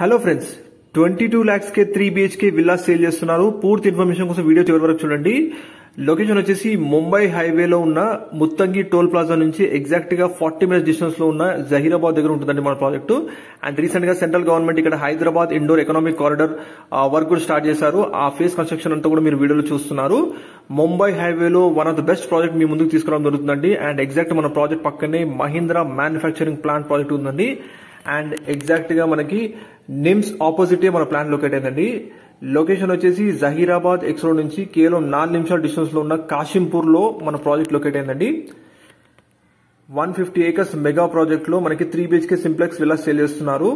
Hello friends, 22 lakhs के 3 BHK villa sale చేస్తున్నారు. పూర్తి ఇన్ఫర్మేషన్ కోసం వీడియో చివరి వరకు చూడండి. లొకేషన్ వచ్చేసి ముంబై హైవేలో ఉన్న ముత్తంగి టోల్ ప్లాజా నుంచి ఎగ్జాక్ట్ గా 40 minutes డిస్టెన్స్ లో ఉన్న జహీరాబాద్ దగ్గర ఉంటుందండి మన ప్రాజెక్టు. అండ్ రీసెంట్ గా సెంట్రల్ గవర్నమెంట్ ఇక్కడ Hyderabad Indore economic corridor work కూడా స్టార్ట్ చేశారు. ఆ ఫేస్ కన్స్ట్రక్షన్ అంతా కూడా మీరు వీడియోలో చూస్తున్నారు. ముంబై హైవేలో one of the best project మీ ముందుకు తీసుకురావడం జరుగుతుందండి. అండ్ ఎగ్జాక్ట్ మన ప్రాజెక్ట్ పక్కనే మహీంద్రా మ్యానుఫ్యాక్చరింగ్ ప్లాంట్ ప్రాజెక్ట్ ఉందండి. అండ్ ఎగ్జాక్ట్ గా మనకి నిమ్స్ ఆపోజిట్ మన ప్లాంట్ లొకేట్ అయిందండి. లొకేషన్ వచ్చేసి జహీరాబాద్ ఎక్స్ రోడ్ నుంచి కేవలం 4 నిమిషాల డిస్టెన్స్ లో ఉన్న కాశింపూర్ లో మన ప్రాజెక్ట్ లొకేట్ అయిందండి. 150 acres మెగా ప్రాజెక్ట్ లో మనకి 3 BHK సింప్లెక్స్ విల్లా సేల్ చేస్తున్నారు.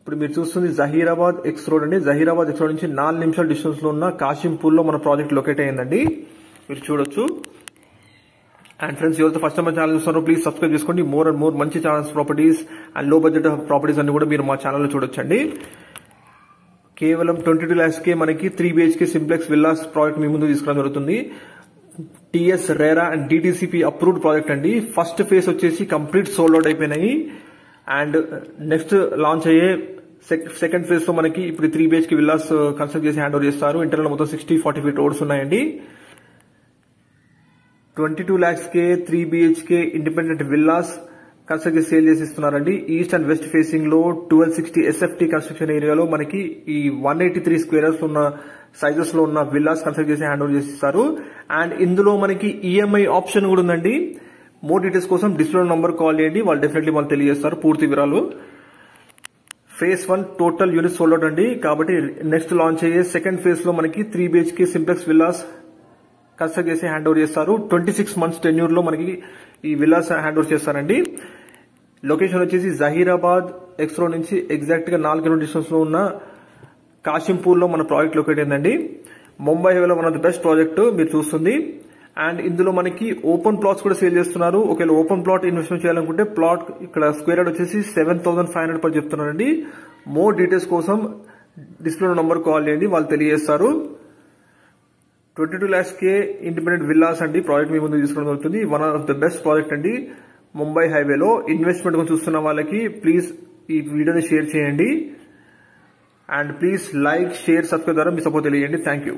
ఇప్పుడు మీరు చూస్తుంది జహీరాబాద్ ఎక్స్ రోడ్ అండి. జహీరాబాద్ ఎక్స్ రోడ్ నుంచి 4 నిమిషాల డిస్టెన్స్ లో ఉన్న కాశింపూర్ లో మన ప్రాజెక్ట్ లొకేట్ అయిందండి. మీరు చూడొచ్చు. అండ్ ఫ్రెండ్స్, ఎవరైతే ఫస్ట్ టైం ఛానల్ చూస్తున్నారో ప్లీజ్ సబ్స్క్రైబ్ చేసుకోండి. మోర్ అండ్ మోర్ మంచి ఛానల్స్ ప్రాపర్టీస్ అండ్ లో బడ్జెట్ ప్రాపర్టీస్ అన్ని కూడా మీరు మా ఛానల్లో చూడొచ్చండి. కేవలం 22 lakhs కే మనకి 3 BHK సింప్లెక్స్ విల్లాస్ ప్రాజెక్ట్ మీ ముందు తీసుకురావడం జరుగుతుంది. TS RERA and DTCP approved project అండి. ఫస్ట్ ఫేజ్ వచ్చేసి కంప్లీట్ సోల్డ్ అవుట్ అయిపోయినాయి. అండ్ నెక్స్ట్ లాంచ్ అయ్యే సెకండ్ ఫేజ్ లో మనకి ఇప్పుడు 3 BHK విల్లాస్ కన్స్ట్రక్ట్ చేసి హ్యాండ్ ఓవర్ చేస్తారు. ఇంటర్నల్ మొత్తం 60-40 feet రోడ్స్ ఉన్నాయండి. 22 lakhs కే 3 BHK ఇండిపెండెంట్ విల్లాస్ కన్స్ట్రక్ట్ చేసి సేల్ చేసి ఇస్తున్నారండి. ఈస్ట్ అండ్ వెస్ట్ ఫేసింగ్ లో 1260 SFT కన్స్ట్రక్షన్ ఏరియాలో మనకి ఈ 183 squares ఉన్న సైజెస్ లో ఉన్న విల్లాస్ కన్స్ట్రక్ట్ చేసి హ్యాండ్ ఓవర్ చేసి ఇస్తారు. అండ్ ఇందులో మనకి ఈఎంఐ ఆప్షన్ కూడా ఉందండి. మోర్ డీటెయిల్స్ కోసం డిస్ప్లే నంబర్ కాల్ చేయండి, వాళ్ళు డెఫినెట్లీ వాళ్ళు తెలియజేస్తారు పూర్తి వివరాలు. Phase 1 total unit sold out అండి. కాబట్టి నెక్స్ట్ లాంచ్ అయ్యే సెకండ్ ఫేజ్ లో మనకి 3 BHK సింప్లెక్స్ విల్లాస్ కన్స్ట్రక్ట్ చేసి హ్యాండ్ ఓవర్ చేస్తారు. 26 months టెన్యూర్ లో మనకి ఈ విల్లాస్ హ్యాండ్ ఓవర్ చేస్తారండి. లొకేషన్ వచ్చేసి జహీరాబాద్ ఎక్స్ రోడ్ నుంచి ఎగ్జాక్ట్ గా 4 kilometers డిస్టెన్స్ లో ఉన్న కాశింపూర్ లో మన ప్రాజెక్ట్ లొకేట్ అయిందండి. ముంబై హైవేలో one of the best project మీరు చూస్తుంది. అండ్ ఇందులో మనకి ఓపెన్ ప్లాట్స్ కూడా సేల్ చేస్తున్నారు. ఒకవేళ ఓపెన్ ప్లాట్ ఇన్వెస్ట్మెంట్ చేయాలనుకుంటే ప్లాట్ ఇక్కడ స్క్వేర్ యార్డ్ వచ్చేసి 7,500 per చెప్తున్నారండి. మోర్ డీటెయిల్స్ కోసం డిస్ప్లే నంబర్ కాల్ చేయండి, వాళ్ళు తెలియజేస్తారు. 22 lakhs కే ఇండిపెండెంట్ విల్లాస్ అండి ప్రాజెక్ట్ మీ ముందు తీసుకోవడం జరుగుతుంది. One of the best project అండి ముంబై హైవేలో. ఇన్వెస్ట్మెంట్ చూస్తున్న వాళ్ళకి ప్లీజ్ ఈ వీడియోని షేర్ చేయండి. And please like, share, subscribe ద్వారా మీ సపోర్ట్ తెలియజేయండి. Thank you.